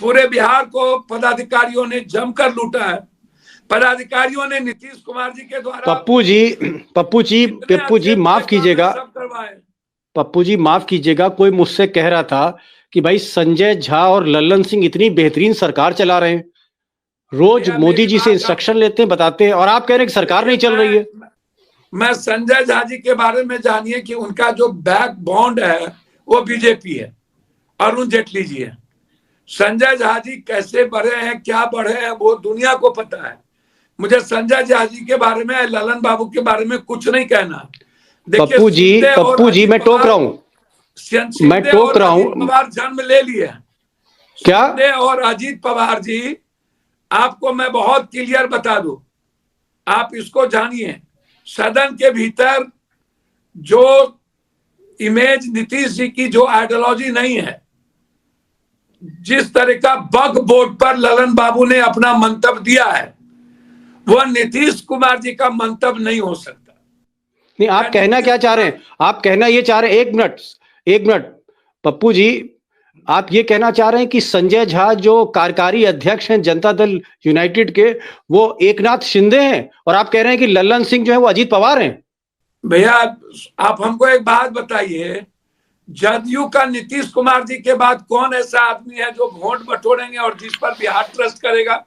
पूरे बिहार को पदाधिकारियों ने जमकर लूटा है। पदाधिकारियों ने नीतीश कुमार जी के द्वारा पप्पू जी माफ कीजिएगा, पप्पू जी माफ कीजिएगा, कोई मुझसे कह रहा था कि भाई संजय झा और लल्लन सिंह इतनी बेहतरीन सरकार चला रहे हैं, रोज मोदी जी से इंस्ट्रक्शन लेते हैं, बताते हैं, और आप कह रहे हैं कि सरकार नहीं चल रही है। मैं संजय झा जी के बारे में जानिए कि उनका जो बैक बॉन्ड है वो बीजेपी है, अरुण जेटली जी है। संजय झा जी कैसे बढ़े हैं, क्या बढ़े हैं, वो दुनिया को पता है। मुझे संजय झा जी के बारे में, ललन बाबू के बारे में कुछ नहीं कहना। पप्पू जी मैं टोक रहा हूँ, पवार जन्म ले लिए क्या? और अजीत पवार जी, आपको मैं बहुत क्लियर बता दूं, आप इसको जानिए, सदन के भीतर जो इमेज नीतीश जी की, जो आइडियोलॉजी नहीं है, जिस तरह का बग बोर्ड पर ललन बाबू ने अपना मंतव्य दिया है, वह नीतीश कुमार जी का मंतव्य नहीं हो सकता। नहीं, आप कहना क्या चाह रहे हैं? आप कहना ये चाह रहे हैं, एक मिनट पप्पू जी, आप ये कहना चाह रहे हैं कि संजय झा जो कार्यकारी अध्यक्ष हैं जनता दल यूनाइटेड के, वो एकनाथ शिंदे हैं, और आप कह रहे हैं कि लल्लन सिंह जो है वो अजीत पवार हैं? भैया आप हमको एक बात बताइए, जदयू का नीतीश कुमार जी के बाद कौन ऐसा आदमी है जो वोट बटोरेंगे और जिस पर बिहार ट्रस्ट करेगा?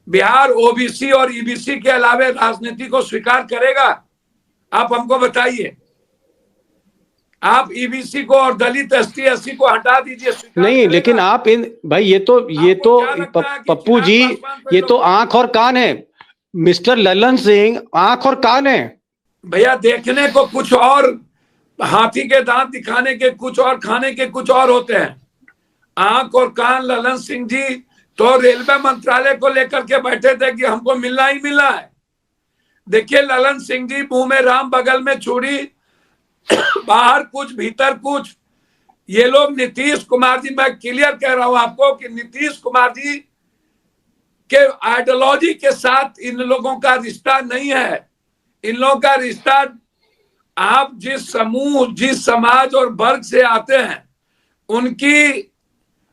बिहार ओबीसी और ईबीसी के अलावे राजनीति को स्वीकार करेगा? आप हमको बताइए। आप ईबीसी को और दलित एसटी एससी को हटा दीजिए, नहीं, लेकिन आप इन भाई ये तो पप्पू जी, ये तो आंख और कान है। मिस्टर लल्लन सिंह आंख और कान है भैया। देखने को कुछ और, हाथी के दांत दिखाने के कुछ और, खाने के कुछ और होते हैं। आंख और कान लल्लन सिंह जी तो रेलवे मंत्रालय को लेकर के बैठे थे कि हमको मिलना ही मिलना है। देखिए लल्लन सिंह जी, मुंह में राम बगल में चूड़ी, बाहर कुछ भीतर कुछ। ये लोग नीतीश कुमार जी, मैं क्लियर कह रहा हूं आपको कि नीतीश कुमार जी के आइडियोलॉजी के साथ इन लोगों का रिश्ता नहीं है। इन लोगों का रिश्ता, आप जिस समूह, जिस समाज और वर्ग से आते हैं, उनकी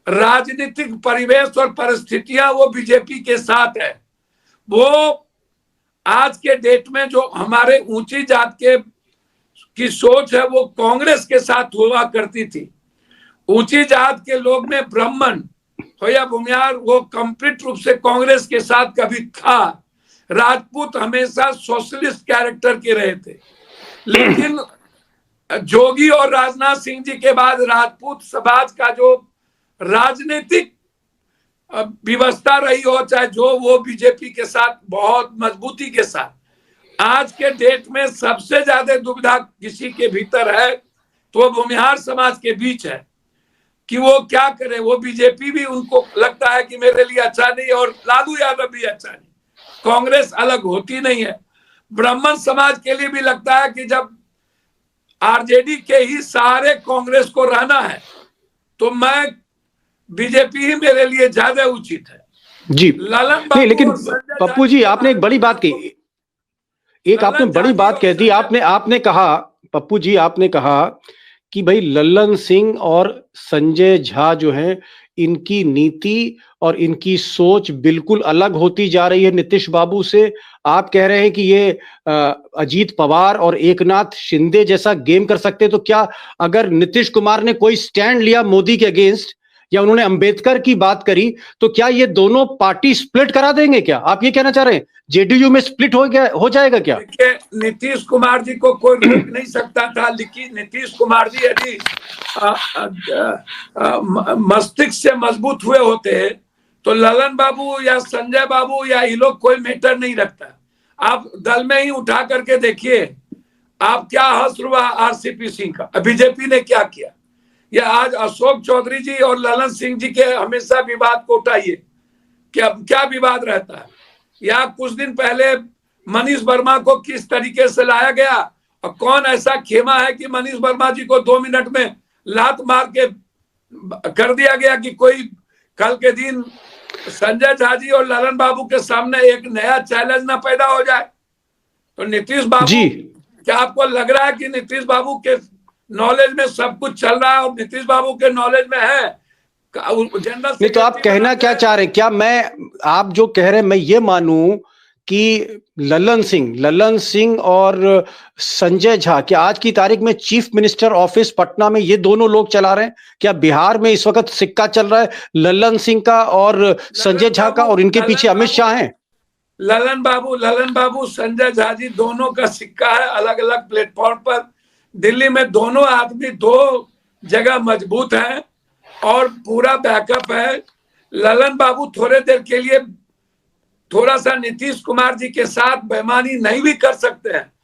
राजनीतिक परिवेश और परिस्थितियां वो बीजेपी के साथ है। वो आज के डेट में जो हमारे ऊंची जात के की सोच है वो कांग्रेस के साथ हुआ करती थी। ऊंची जात के लोग में ब्राह्मण हो या भूमियार, वो कंप्लीट रूप से कांग्रेस के साथ कभी था। राजपूत हमेशा सोशलिस्ट कैरेक्टर के रहे थे, लेकिन जोगी और राजनाथ सिंह जी के बाद राजपूत समाज का जो राजनीतिक व्यवस्था रही हो, चाहे जो, वो बीजेपी के साथ बहुत मजबूती के साथ। आज के डेट में सबसे ज्यादा दुविधा किसी के भीतर है तो वो भूमिहार समाज के बीच है कि वो क्या करे। वो बीजेपी भी उनको लगता है कि मेरे लिए अच्छा नहीं, और लालू यादव भी अच्छा नहीं, कांग्रेस अलग होती नहीं है। ब्राह्मण समाज के लिए भी लगता है कि जब आरजेडी के ही सहारे कांग्रेस को रहना है तो मैं बीजेपी ही मेरे लिए ज्यादा उचित है जी। नहीं, लेकिन पप्पू जी आपने एक बड़ी बात कही, एक आपने बड़ी बात कह दी। आपने कहा, पप्पू जी आपने कहा कि भाई लल्लन सिंह और संजय झा जो हैं, इनकी नीति और इनकी सोच बिल्कुल अलग होती जा रही है नीतीश बाबू से। आप कह रहे हैं कि ये अजीत पवार और एकनाथ शिंदे जैसा गेम कर सकते हैं। तो क्या अगर नीतीश कुमार ने कोई स्टैंड लिया मोदी के अगेंस्ट, या उन्होंने अंबेडकर की बात करी, तो क्या ये दोनों पार्टी स्प्लिट करा देंगे? क्या आप ये कहना चाह रहे हैं जेडीयू में स्प्लिट हो जाएगा क्या? नीतीश कुमार जी को कोई रोक नहीं सकता था, लेकिन नीतीश कुमार जी यदि मस्तिष्क से मजबूत हुए होते तो ललन बाबू या संजय बाबू या ये लोग कोई मैटर नहीं रखता। आप दल में ही उठा करके देखिए, आप क्या हश्र हुआ आरसीपी सिंह का, बीजेपी ने क्या किया। या आज अशोक चौधरी जी और ललन सिंह जी के हमेशा विवाद को उठाइए, क्या विवाद रहता है। या कुछ दिन पहले मनीष वर्मा को किस तरीके से लाया गया, और कौन ऐसा खेमा है कि मनीष वर्मा जी को 2 मिनट में लात मार के कर दिया गया कि कोई कल के दिन संजय झा जी और ललन बाबू के सामने एक नया चैलेंज ना पैदा हो जाए। तो नीतीश बाबू, क्या आपको लग रहा है कि नीतीश बाबू के नॉलेज में सब कुछ चल रहा है और नीतीश बाबू के नॉलेज में है जनरल नहीं तो आप कहना क्या चाह रहे हैं? क्या मैं, आप जो कह रहे हैं मैं ये मानूं कि लल्लन सिंह और संजय झा क्या आज की तारीख में चीफ मिनिस्टर ऑफिस पटना में ये दोनों लोग चला रहे हैं? क्या बिहार में इस वक्त सिक्का चल रहा है लल्लन सिंह का और संजय झा का, और इनके पीछे अमित शाह हैं? ललन बाबू संजय झा जी दोनों का सिक्का है, अलग अलग प्लेटफॉर्म पर। दिल्ली में दोनों आदमी दो जगह मजबूत हैं और पूरा बैकअप है। ललन बाबू थोड़े देर के लिए थोड़ा सा नीतीश कुमार जी के साथ बेईमानी नहीं भी कर सकते हैं,